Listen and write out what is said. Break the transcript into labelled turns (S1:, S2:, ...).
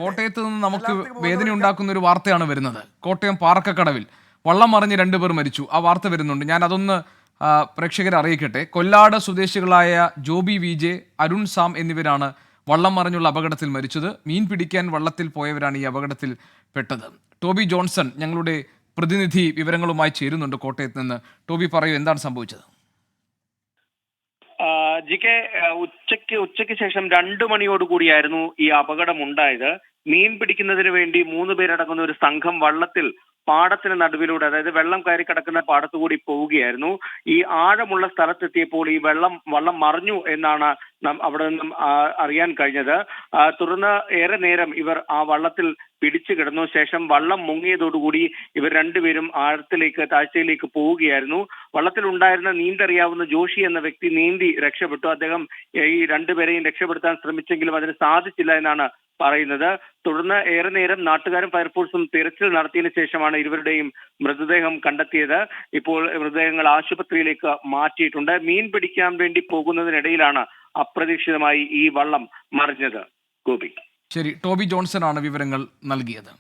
S1: കോട്ടയത്ത് നിന്ന് നമുക്ക് വേദന ഉണ്ടാക്കുന്ന ഒരു വാർത്തയാണ് വരുന്നത്. കോട്ടയം പാറക്കക്കടവിൽ വള്ളം മറിഞ്ഞ് 2 പേർ മരിച്ചു. ആ വാർത്ത വരുന്നുണ്ട്. ഞാൻ അതൊന്ന് പ്രേക്ഷകരെ അറിയിക്കട്ടെ. കൊല്ലാട് സ്വദേശികളായ ജോബി വിജെ, അരുൺ സാം എന്നിവരാണ് വള്ളം മറിഞ്ഞുള്ള അപകടത്തിൽ മരിച്ചത്. മീൻ പിടിക്കാൻ വള്ളത്തിൽ പോയവരാണ് ഈ അപകടത്തിൽ പെട്ടത്. ടോബി ജോൺസൺ ഞങ്ങളുടെ പ്രതിനിധി വിവരങ്ങളുമായി ചേരുന്നുണ്ട് കോട്ടയത്ത് നിന്ന്. ടോബി പറയൂ, എന്താണ് സംഭവിച്ചത്?
S2: ജിക്കെ, ഉച്ചയ്ക്ക് ശേഷം 2 മണിയോടുകൂടിയായിരുന്നു ഈ അപകടം ഉണ്ടായത്. മീൻ പിടിക്കുന്നതിന് വേണ്ടി 3 പേരടങ്ങുന്ന ഒരു സംഘം വള്ളത്തിൽ പാടത്തിന് നടുവിലൂടെ, അതായത് വെള്ളം കയറി കിടക്കുന്ന പാടത്തുകൂടി പോവുകയായിരുന്നു. ഈ ആഴമുള്ള സ്ഥലത്തെത്തിയപ്പോൾ ഈ വള്ളം മറിഞ്ഞു എന്നാണ് അവിടെ നിന്നും അറിയാൻ കഴിഞ്ഞത്. തുടർന്ന് ഏറെ നേരം ഇവർ ആ വള്ളത്തിൽ പിടിച്ചു കിടന്നു. ശേഷം വള്ളം മുങ്ങിയതോടുകൂടി ഇവർ രണ്ടുപേരും താഴ്ചയിലേക്ക് പോവുകയായിരുന്നു. വള്ളത്തിൽ ഉണ്ടായിരുന്ന നീന്തറിയാവുന്ന ജോഷി എന്ന വ്യക്തി നീന്തി രക്ഷപ്പെട്ടു. അദ്ദേഹം ഈ രണ്ടുപേരെയും രക്ഷപ്പെടുത്താൻ ശ്രമിച്ചെങ്കിലും അതിന് സാധിച്ചില്ല എന്നാണ് പറയുന്നത്. തുടർന്ന് ഏറെ നേരം നാട്ടുകാരും ഫയർഫോഴ്സും തിരച്ചിൽ നടത്തിയതിനു ശേഷമാണ് ഇരുവരുടെയും മൃതദേഹം കണ്ടെത്തിയത്. ഇപ്പോൾ മൃതദേഹങ്ങൾ ആശുപത്രിയിലേക്ക് മാറ്റിയിട്ടുണ്ട്. മീൻ പിടിക്കാൻ വേണ്ടി പോകുന്നതിനിടയിലാണ് അപ്രതീക്ഷിതമായി ഈ വള്ളം മറിഞ്ഞത്. ഗോപി.
S1: ശരി, ടോബി ജോൺസൺ ആണ് വിവരങ്ങൾ നൽകിയത്.